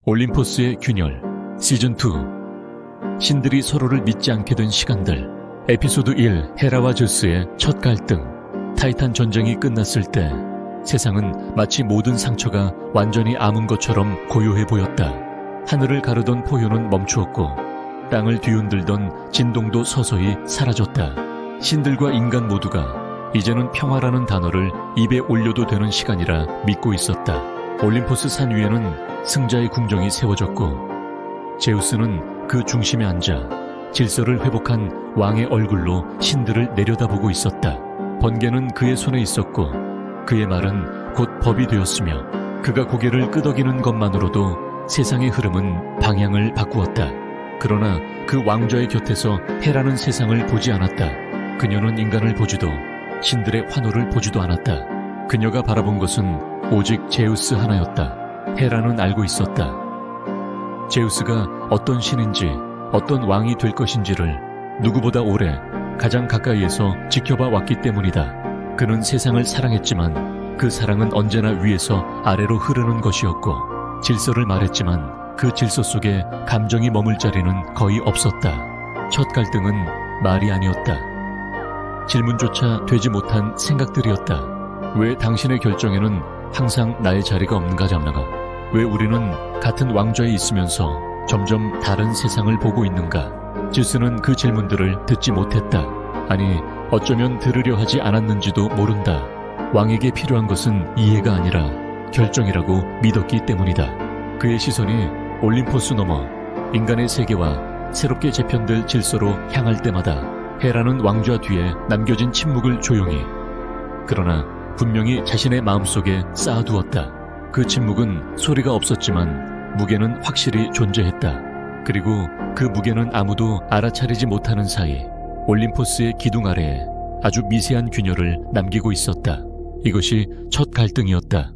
올림포스의 균열 시즌2 신들이 서로를 믿지 않게 된 시간들 에피소드 1 헤라와 제우스의 첫 갈등 타이탄 전쟁이 끝났을 때 세상은 마치 모든 상처가 완전히 아문 것처럼 고요해 보였다. 하늘을 가르던 포효는 멈추었고 땅을 뒤흔들던 진동도 서서히 사라졌다. 신들과 인간 모두가 이제는 평화라는 단어를 입에 올려도 되는 시간이라 믿고 있었다. 올림포스 산 위에는 승자의 궁정이 세워졌고 제우스는 그 중심에 앉아 질서를 회복한 왕의 얼굴로 신들을 내려다보고 있었다. 번개는 그의 손에 있었고 그의 말은 곧 법이 되었으며 그가 고개를 끄덕이는 것만으로도 세상의 흐름은 방향을 바꾸었다. 그러나 그 왕좌의 곁에서 헤라는 세상을 보지 않았다. 그녀는 인간을 보지도 신들의 환호를 보지도 않았다. 그녀가 바라본 것은 오직 제우스 하나였다. 헤라는 알고 있었다. 제우스가 어떤 신인지 어떤 왕이 될 것인지를 누구보다 오래 가장 가까이에서 지켜봐 왔기 때문이다. 그는 세상을 사랑했지만 그 사랑은 언제나 위에서 아래로 흐르는 것이었고 질서를 말했지만 그 질서 속에 감정이 머물 자리는 거의 없었다. 첫 갈등은 말이 아니었다. 질문조차 되지 못한 생각들이었다. 왜 당신의 결정에는 항상 나의 자리가 없는가 잡나가? 왜 우리는 같은 왕좌에 있으면서 점점 다른 세상을 보고 있는가? 제우스는 그 질문들을 듣지 못했다. 아니, 어쩌면 들으려 하지 않았는지도 모른다. 왕에게 필요한 것은 이해가 아니라 결정이라고 믿었기 때문이다. 그의 시선이 올림포스 넘어 인간의 세계와 새롭게 재편될 질서로 향할 때마다 헤라는 왕좌 뒤에 남겨진 침묵을 조용히 그러나 분명히 자신의 마음속에 쌓아두었다. 그 침묵은 소리가 없었지만 무게는 확실히 존재했다. 그리고 그 무게는 아무도 알아차리지 못하는 사이 올림포스의 기둥 아래에 아주 미세한 균열을 남기고 있었다. 이것이 첫 갈등이었다.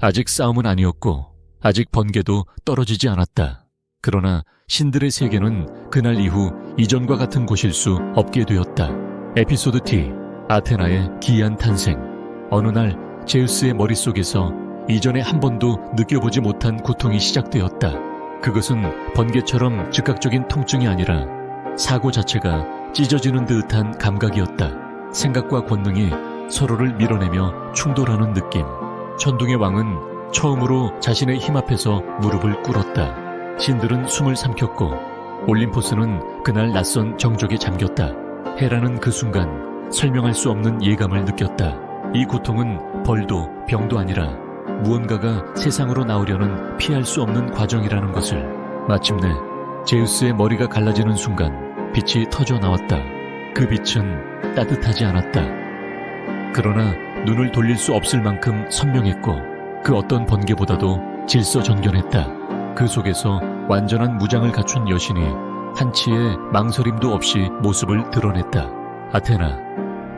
아직 싸움은 아니었고 아직 번개도 떨어지지 않았다. 그러나 신들의 세계는 그날 이후 이전과 같은 곳일 수 없게 되었다. 에피소드 T 아테나의 기이한 탄생. 어느 날 제우스의 머릿속에서 이전에 한 번도 느껴보지 못한 고통이 시작되었다. 그것은 번개처럼 즉각적인 통증이 아니라 사고 자체가 찢어지는 듯한 감각이었다. 생각과 권능이 서로를 밀어내며 충돌하는 느낌. 천둥의 왕은 처음으로 자신의 힘 앞에서 무릎을 꿇었다. 신들은 숨을 삼켰고 올림포스는 그날 낯선 정적에 잠겼다. 헤라는 그 순간 설명할 수 없는 예감을 느꼈다. 이 고통은 벌도 병도 아니라 무언가가 세상으로 나오려는 피할 수 없는 과정이라는 것을. 마침내 제우스의 머리가 갈라지는 순간 빛이 터져 나왔다. 그 빛은 따뜻하지 않았다. 그러나 눈을 돌릴 수 없을 만큼 선명했고 그 어떤 번개보다도 질서정연했다. 그 속에서 완전한 무장을 갖춘 여신이 한치의 망설임도 없이 모습을 드러냈다. 아테나.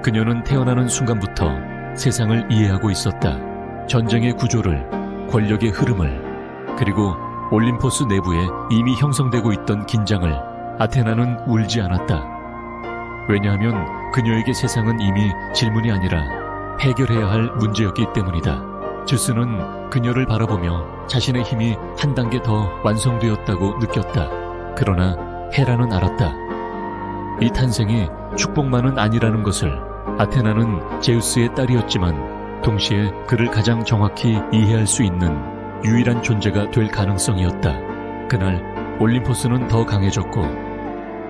그녀는 태어나는 순간부터 세상을 이해하고 있었다. 전쟁의 구조를, 권력의 흐름을, 그리고 올림포스 내부에 이미 형성되고 있던 긴장을. 아테나는 울지 않았다. 왜냐하면 그녀에게 세상은 이미 질문이 아니라 해결해야 할 문제였기 때문이다. 제우스는 그녀를 바라보며 자신의 힘이 한 단계 더 완성되었다고 느꼈다. 그러나 헤라는 알았다. 이 탄생이 축복만은 아니라는 것을. 아테나는 제우스의 딸이었지만 동시에 그를 가장 정확히 이해할 수 있는 유일한 존재가 될 가능성이었다. 그날 올림포스는 더 강해졌고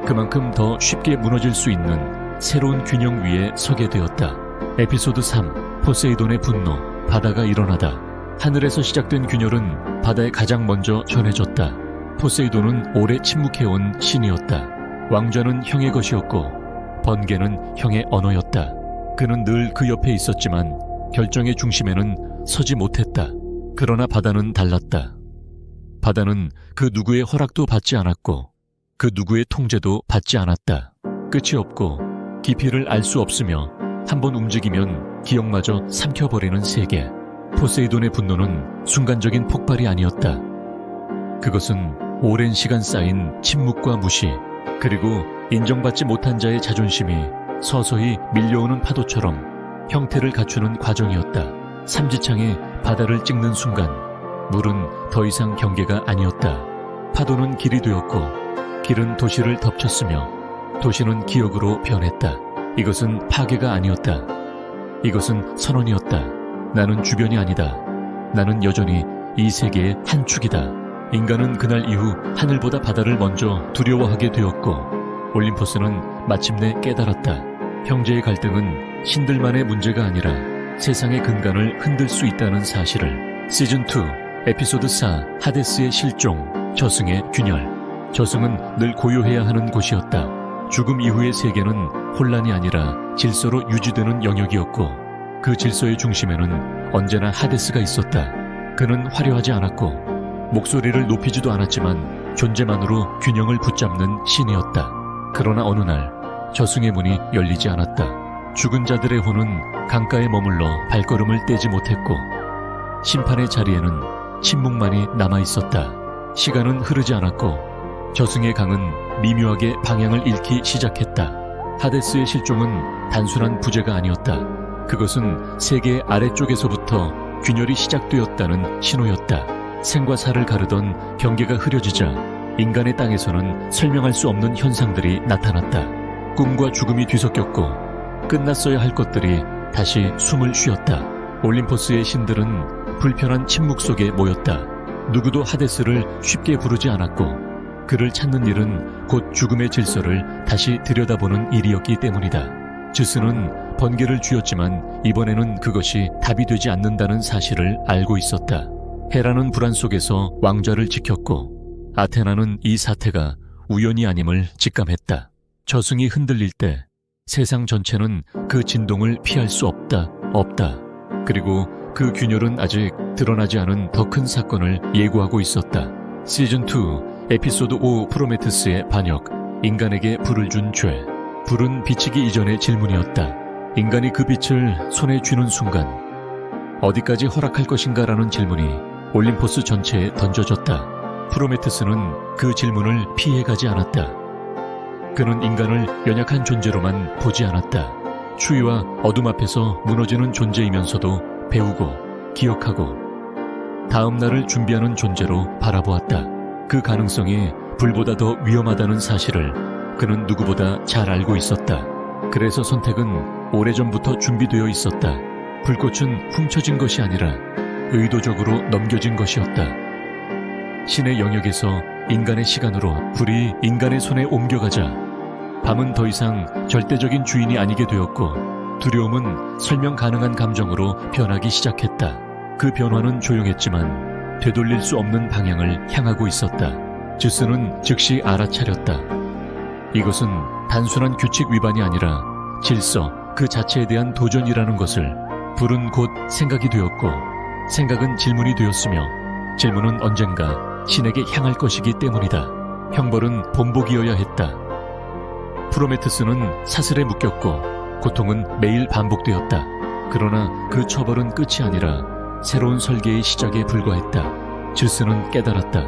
그만큼 더 쉽게 무너질 수 있는 새로운 균형 위에 서게 되었다. 에피소드 3 포세이돈의 분노. 바다가 일어나다. 하늘에서 시작된 균열은 바다에 가장 먼저 전해졌다. 포세이돈은 오래 침묵해온 신이었다. 왕좌는 형의 것이었고 번개는 형의 언어였다. 그는 늘 그 옆에 있었지만 결정의 중심에는 서지 못했다. 그러나 바다는 달랐다. 바다는 그 누구의 허락도 받지 않았고 그 누구의 통제도 받지 않았다. 끝이 없고 깊이를 알 수 없으며 한번 움직이면 기억마저 삼켜버리는 세계. 포세이돈의 분노는 순간적인 폭발이 아니었다. 그것은 오랜 시간 쌓인 침묵과 무시, 그리고 인정받지 못한 자의 자존심이 서서히 밀려오는 파도처럼 형태를 갖추는 과정이었다. 삼지창이 바다를 찍는 순간 물은 더 이상 경계가 아니었다. 파도는 길이 되었고 길은 도시를 덮쳤으며 도시는 기억으로 변했다. 이것은 파괴가 아니었다. 이것은 선언이었다. 나는 주변이 아니다. 나는 여전히 이 세계의 한 축이다. 인간은 그날 이후 하늘보다 바다를 먼저 두려워하게 되었고 올림포스는 마침내 깨달았다. 형제의 갈등은 신들만의 문제가 아니라 세상의 근간을 흔들 수 있다는 사실을. 시즌2 에피소드 4 하데스의 실종, 저승의 균열. 저승은 늘 고요해야 하는 곳이었다. 죽음 이후의 세계는 혼란이 아니라 질서로 유지되는 영역이었고 그 질서의 중심에는 언제나 하데스가 있었다. 그는 화려하지 않았고 목소리를 높이지도 않았지만 존재만으로 균형을 붙잡는 신이었다. 그러나 어느 날 저승의 문이 열리지 않았다. 죽은 자들의 혼은 강가에 머물러 발걸음을 떼지 못했고 심판의 자리에는 침묵만이 남아있었다. 시간은 흐르지 않았고 저승의 강은 미묘하게 방향을 잃기 시작했다. 하데스의 실종은 단순한 부재가 아니었다. 그것은 세계의 아래쪽에서부터 균열이 시작되었다는 신호였다. 생과 사를 가르던 경계가 흐려지자 인간의 땅에서는 설명할 수 없는 현상들이 나타났다. 꿈과 죽음이 뒤섞였고 끝났어야 할 것들이 다시 숨을 쉬었다. 올림포스의 신들은 불편한 침묵 속에 모였다. 누구도 하데스를 쉽게 부르지 않았고 그를 찾는 일은 곧 죽음의 질서를 다시 들여다보는 일이었기 때문이다. zeus는 번개를 쥐었지만 이번에는 그것이 답이 되지 않는다는 사실을 알고 있었다. 헤라는 불안 속에서 왕좌를 지켰고 아테나는 이 사태가 우연이 아님을 직감했다. 저승이 흔들릴 때 세상 전체는 그 진동을 피할 수 없다. 그리고 그 균열은 아직 드러나지 않은 더 큰 사건을 예고하고 있었다. 시즌2 에피소드 5 프로메테스의 반역, 인간에게 불을 준 죄. 불은 비치기 이전의 질문이었다. 인간이 그 빛을 손에 쥐는 순간 어디까지 허락할 것인가라는 질문이 올림포스 전체에 던져졌다. 프로메테스는 그 질문을 피해가지 않았다. 그는 인간을 연약한 존재로만 보지 않았다. 추위와 어둠 앞에서 무너지는 존재이면서도 배우고 기억하고 다음 날을 준비하는 존재로 바라보았다. 그 가능성이 불보다 더 위험하다는 사실을 그는 누구보다 잘 알고 있었다. 그래서 선택은 오래전부터 준비되어 있었다. 불꽃은 훔쳐진 것이 아니라 의도적으로 넘겨진 것이었다. 신의 영역에서 인간의 시간으로 불이 인간의 손에 옮겨가자 밤은 더 이상 절대적인 주인이 아니게 되었고 두려움은 설명 가능한 감정으로 변하기 시작했다. 그 변화는 조용했지만 되돌릴 수 없는 방향을 향하고 있었다. zeus는 즉시 알아차렸다. 이것은 단순한 규칙 위반이 아니라 질서 그 자체에 대한 도전이라는 것을. 불은 곧 생각이 되었고 생각은 질문이 되었으며 질문은 언젠가 신에게 향할 것이기 때문이다. 형벌은 본보기여야 했다. 프로메테스는 사슬에 묶였고 고통은 매일 반복되었다. 그러나 그 처벌은 끝이 아니라 새로운 설계의 시작에 불과했다. zeus는 깨달았다.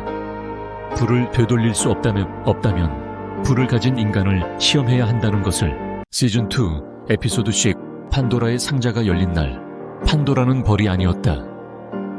불을 되돌릴 수 없다면 불을 가진 인간을 시험해야 한다는 것을. 시즌2 에피소드 6 판도라의 상자가 열린 날. 판도라는 벌이 아니었다.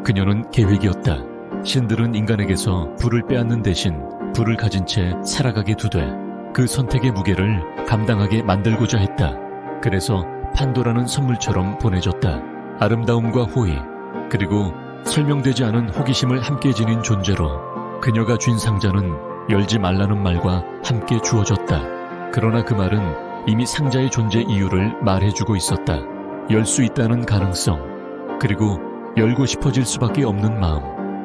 그녀는 계획이었다. 신들은 인간에게서 불을 빼앗는 대신 불을 가진 채 살아가게 두되 그 선택의 무게를 감당하게 만들고자 했다. 그래서 판도라는 선물처럼 보내졌다. 아름다움과 호의, 그리고 설명되지 않은 호기심을 함께 지닌 존재로 그녀가 쥔 상자는 열지 말라는 말과 함께 주어졌다. 그러나 그 말은 이미 상자의 존재 이유를 말해주고 있었다. 열 수 있다는 가능성, 그리고 열고 싶어질 수밖에 없는 마음.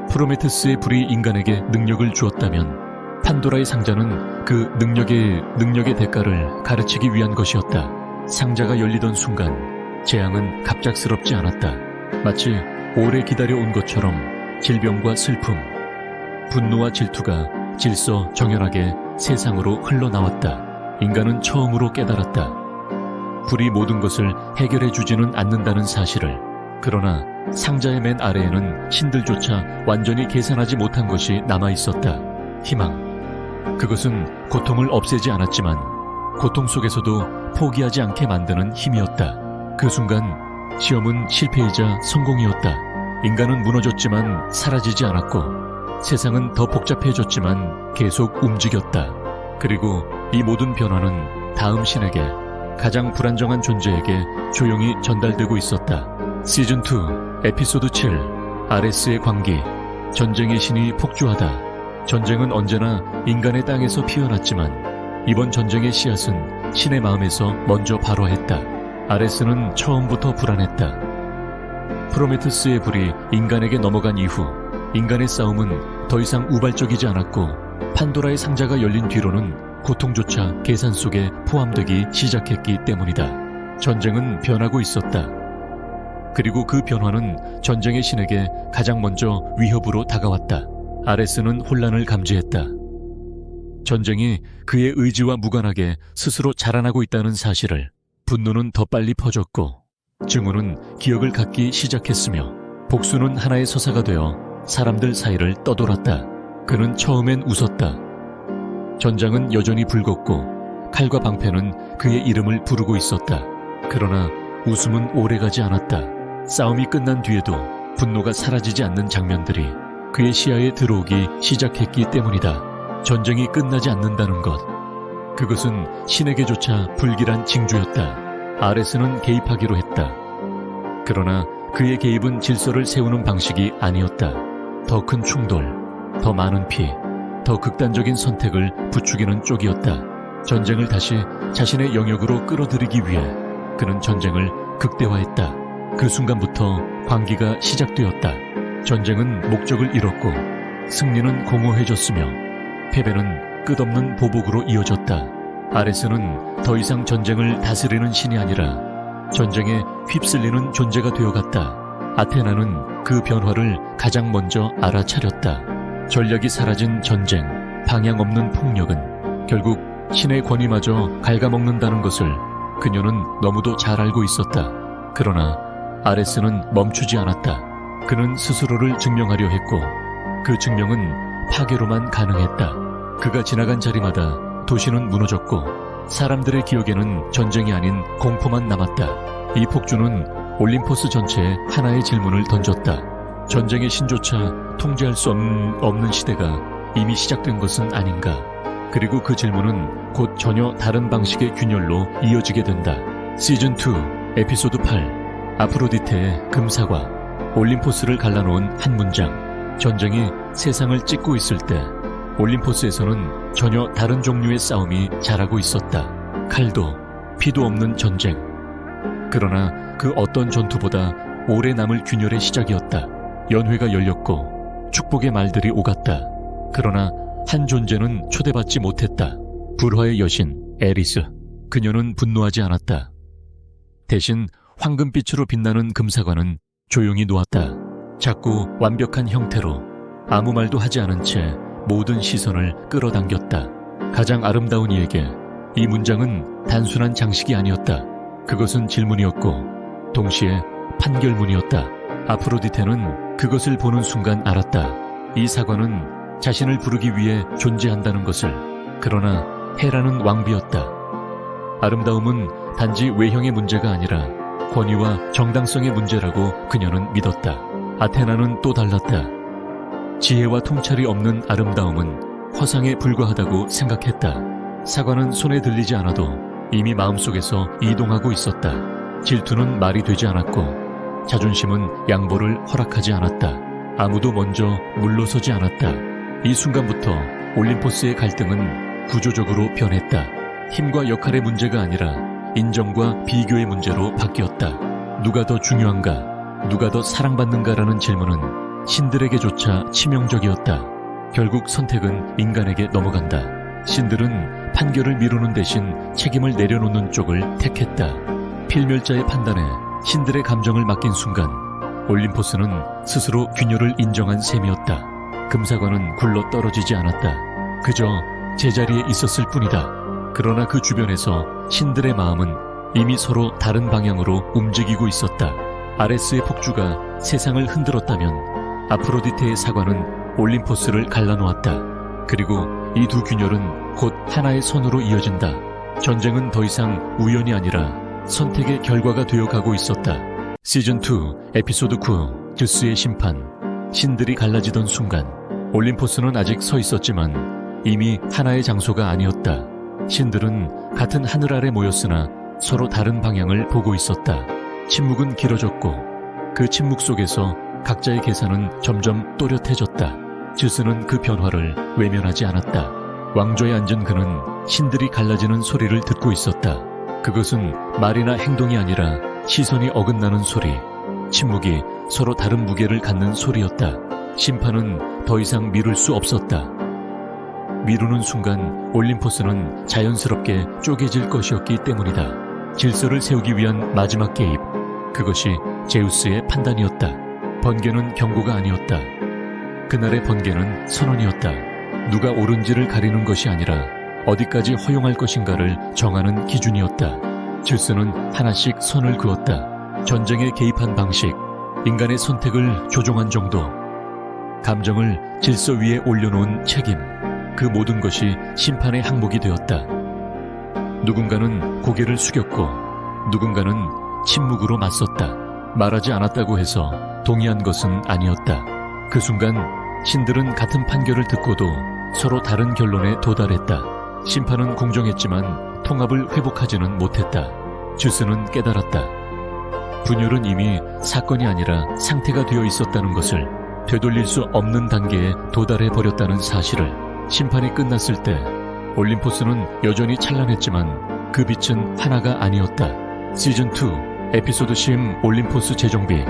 프로메테스의 불이 인간에게 능력을 주었다면 판도라의 상자는 그 능력의 대가를 가르치기 위한 것이었다. 상자가 열리던 순간 재앙은 갑작스럽지 않았다. 마치 오래 기다려온 것처럼 질병과 슬픔, 분노와 질투가 질서 정연하게 세상으로 흘러나왔다. 인간은 처음으로 깨달았다. 불이 모든 것을 해결해주지는 않는다는 사실을. 그러나 상자의 맨 아래에는 신들조차 완전히 계산하지 못한 것이 남아있었다. 희망. 그것은 고통을 없애지 않았지만 고통 속에서도 포기하지 않게 만드는 힘이었다. 그 순간 시험은 실패이자 성공이었다. 인간은 무너졌지만 사라지지 않았고 세상은 더 복잡해졌지만 계속 움직였다. 그리고 이 모든 변화는 다음 신에게, 가장 불안정한 존재에게 조용히 전달되고 있었다. 시즌2 에피소드 7 아레스의 광기. 전쟁의 신이 폭주하다. 전쟁은 언제나 인간의 땅에서 피어났지만 이번 전쟁의 씨앗은 신의 마음에서 먼저 발화했다. 아레스는 처음부터 불안했다. 프로메테우스의 불이 인간에게 넘어간 이후 인간의 싸움은 더 이상 우발적이지 않았고 판도라의 상자가 열린 뒤로는 고통조차 계산 속에 포함되기 시작했기 때문이다. 전쟁은 변하고 있었다. 그리고 그 변화는 전쟁의 신에게 가장 먼저 위협으로 다가왔다. 아레스는 혼란을 감지했다. 전쟁이 그의 의지와 무관하게 스스로 자라나고 있다는 사실을. 분노는 더 빨리 퍼졌고 증오는 기억을 갖기 시작했으며 복수는 하나의 서사가 되어 사람들 사이를 떠돌았다. 그는 처음엔 웃었다. 전장은 여전히 붉었고 칼과 방패는 그의 이름을 부르고 있었다. 그러나 웃음은 오래가지 않았다. 싸움이 끝난 뒤에도 분노가 사라지지 않는 장면들이 그의 시야에 들어오기 시작했기 때문이다. 전쟁이 끝나지 않는다는 것. 그것은 신에게조차 불길한 징조였다. 아레스는 개입하기로 했다. 그러나 그의 개입은 질서를 세우는 방식이 아니었다. 더 큰 충돌, 더 많은 피, 더 극단적인 선택을 부추기는 쪽이었다. 전쟁을 다시 자신의 영역으로 끌어들이기 위해 그는 전쟁을 극대화했다. 그 순간부터 광기가 시작되었다. 전쟁은 목적을 잃었고 승리는 공허해졌으며 패배는 끝없는 보복으로 이어졌다. 아레스는 더 이상 전쟁을 다스리는 신이 아니라 전쟁에 휩쓸리는 존재가 되어갔다. 아테나는 그 변화를 가장 먼저 알아차렸다. 전략이 사라진 전쟁, 방향 없는 폭력은 결국 신의 권위마저 갉아먹는다는 것을 그녀는 너무도 잘 알고 있었다. 그러나 아레스는 멈추지 않았다. 그는 스스로를 증명하려 했고 그 증명은 파괴로만 가능했다. 그가 지나간 자리마다 도시는 무너졌고 사람들의 기억에는 전쟁이 아닌 공포만 남았다. 이 폭주는 올림포스 전체에 하나의 질문을 던졌다. 전쟁의 신조차 통제할 수 없는 시대가 이미 시작된 것은 아닌가. 그리고 그 질문은 곧 전혀 다른 방식의 균열로 이어지게 된다. 시즌2 에피소드 8 아프로디테의 금사과. 올림포스를 갈라놓은 한 문장. 전쟁이 세상을 찢고 있을 때 올림포스에서는 전혀 다른 종류의 싸움이 자라고 있었다. 칼도 피도 없는 전쟁. 그러나 그 어떤 전투보다 오래 남을 균열의 시작이었다. 연회가 열렸고 축복의 말들이 오갔다. 그러나 한 존재는 초대받지 못했다. 불화의 여신 에리스. 그녀는 분노하지 않았다. 대신 황금빛으로 빛나는 금사과는 조용히 놓았다. 작고 완벽한 형태로 아무 말도 하지 않은 채 모든 시선을 끌어당겼다. 가장 아름다운 이에게 이 문장은 단순한 장식이 아니었다. 그것은 질문이었고 동시에 판결문이었다. 아프로디테는 그것을 보는 순간 알았다. 이 사과는 자신을 부르기 위해 존재한다는 것을. 그러나 헤라는 왕비였다. 아름다움은 단지 외형의 문제가 아니라 권위와 정당성의 문제라고 그녀는 믿었다. 아테나는 또 달랐다. 지혜와 통찰이 없는 아름다움은 허상에 불과하다고 생각했다. 사과는 손에 들리지 않아도 이미 마음속에서 이동하고 있었다. 질투는 말이 되지 않았고 자존심은 양보를 허락하지 않았다. 아무도 먼저 물러서지 않았다. 이 순간부터 올림포스의 갈등은 구조적으로 변했다. 힘과 역할의 문제가 아니라 인정과 비교의 문제로 바뀌었다. 누가 더 중요한가? 누가 더 사랑받는가라는 질문은 신들에게조차 치명적이었다. 결국 선택은 인간에게 넘어간다. 신들은 판결을 미루는 대신 책임을 내려놓는 쪽을 택했다. 필멸자의 판단에 신들의 감정을 맡긴 순간 올림포스는 스스로 균열을 인정한 셈이었다. 금사과는 굴러 떨어지지 않았다. 그저 제자리에 있었을 뿐이다. 그러나 그 주변에서 신들의 마음은 이미 서로 다른 방향으로 움직이고 있었다. 아레스의 폭주가 세상을 흔들었다면 아프로디테의 사과는 올림포스를 갈라놓았다. 그리고 이 두 균열은 곧 하나의 선으로 이어진다. 전쟁은 더 이상 우연이 아니라 선택의 결과가 되어가고 있었다. 시즌2 에피소드 9 즈스의 심판, 신들이 갈라지던 순간 올림포스는 아직 서 있었지만 이미 하나의 장소가 아니었다. 신들은 같은 하늘 아래 모였으나 서로 다른 방향을 보고 있었다. 침묵은 길어졌고 그 침묵 속에서 각자의 계산은 점점 또렷해졌다. 즈스는 그 변화를 외면하지 않았다. 왕좌에 앉은 그는 신들이 갈라지는 소리를 듣고 있었다. 그것은 말이나 행동이 아니라 시선이 어긋나는 소리, 침묵이 서로 다른 무게를 갖는 소리였다. 심판은 더 이상 미룰 수 없었다. 미루는 순간 올림포스는 자연스럽게 쪼개질 것이었기 때문이다. 질서를 세우기 위한 마지막 개입, 그것이 제우스의 판단이었다. 번개는 경고가 아니었다. 그날의 번개는 선언이었다. 누가 옳은지를 가리는 것이 아니라 어디까지 허용할 것인가를 정하는 기준이었다. 질서는 하나씩 선을 그었다. 전쟁에 개입한 방식, 인간의 선택을 조종한 정도, 감정을 질서 위에 올려놓은 책임, 그 모든 것이 심판의 항목이 되었다. 누군가는 고개를 숙였고 누군가는 침묵으로 맞섰다. 말하지 않았다고 해서 동의한 것은 아니었다. 그 순간 신들은 같은 판결을 듣고도 서로 다른 결론에 도달했다. 심판은 공정했지만 통합을 회복하지는 못했다. 즈스는 깨달았다. 분열은 이미 사건이 아니라 상태가 되어 있었다는 것을, 되돌릴 수 없는 단계에 도달해 버렸다는 사실을. 심판이 끝났을 때 올림포스는 여전히 찬란했지만 그 빛은 하나가 아니었다. 시즌2 에피소드 심 올림포스 재정비,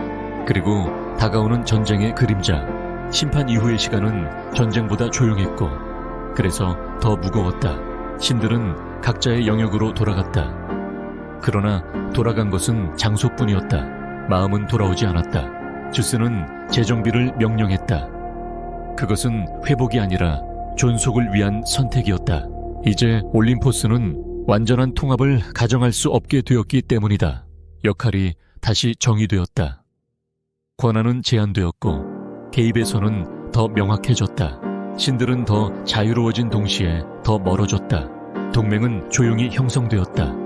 그리고 다가오는 전쟁의 그림자. 심판 이후의 시간은 전쟁보다 조용했고 그래서 더 무거웠다. 신들은 각자의 영역으로 돌아갔다. 그러나 돌아간 것은 장소뿐이었다. 마음은 돌아오지 않았다. 즈스는 재정비를 명령했다. 그것은 회복이 아니라 존속을 위한 선택이었다. 이제 올림포스는 완전한 통합을 가정할 수 없게 되었기 때문이다. 역할이 다시 정의되었다. 권한은 제한되었고 개입의 선은 더 명확해졌다. 신들은 더 자유로워진 동시에 더 멀어졌다. 동맹은 조용히 형성되었다.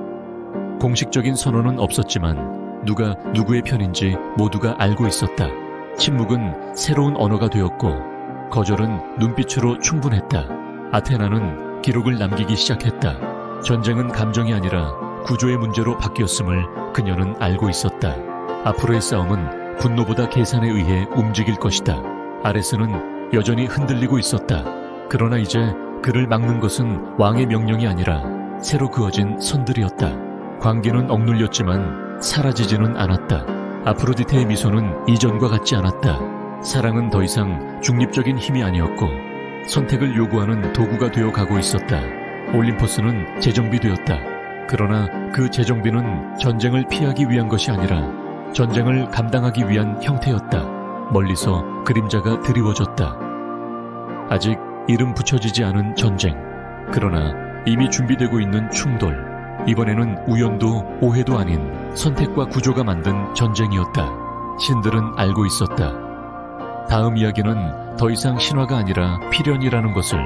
공식적인 선언은 없었지만 누가 누구의 편인지 모두가 알고 있었다. 침묵은 새로운 언어가 되었고 거절은 눈빛으로 충분했다. 아테나는 기록을 남기기 시작했다. 전쟁은 감정이 아니라 구조의 문제로 바뀌었음을 그녀는 알고 있었다. 앞으로의 싸움은 분노보다 계산에 의해 움직일 것이다. 아레스는 여전히 흔들리고 있었다. 그러나 이제 그를 막는 것은 왕의 명령이 아니라 새로 그어진 선들이었다. 관계는 억눌렸지만 사라지지는 않았다. 아프로디테의 미소는 이전과 같지 않았다. 사랑은 더 이상 중립적인 힘이 아니었고 선택을 요구하는 도구가 되어 가고 있었다. 올림포스는 재정비되었다. 그러나 그 재정비는 전쟁을 피하기 위한 것이 아니라 전쟁을 감당하기 위한 형태였다. 멀리서 그림자가 드리워졌다. 아직 이름 붙여지지 않은 전쟁, 그러나 이미 준비되고 있는 충돌. 이번에는 우연도 오해도 아닌 선택과 구조가 만든 전쟁이었다. 신들은 알고 있었다. 다음 이야기는 더 이상 신화가 아니라 필연이라는 것을.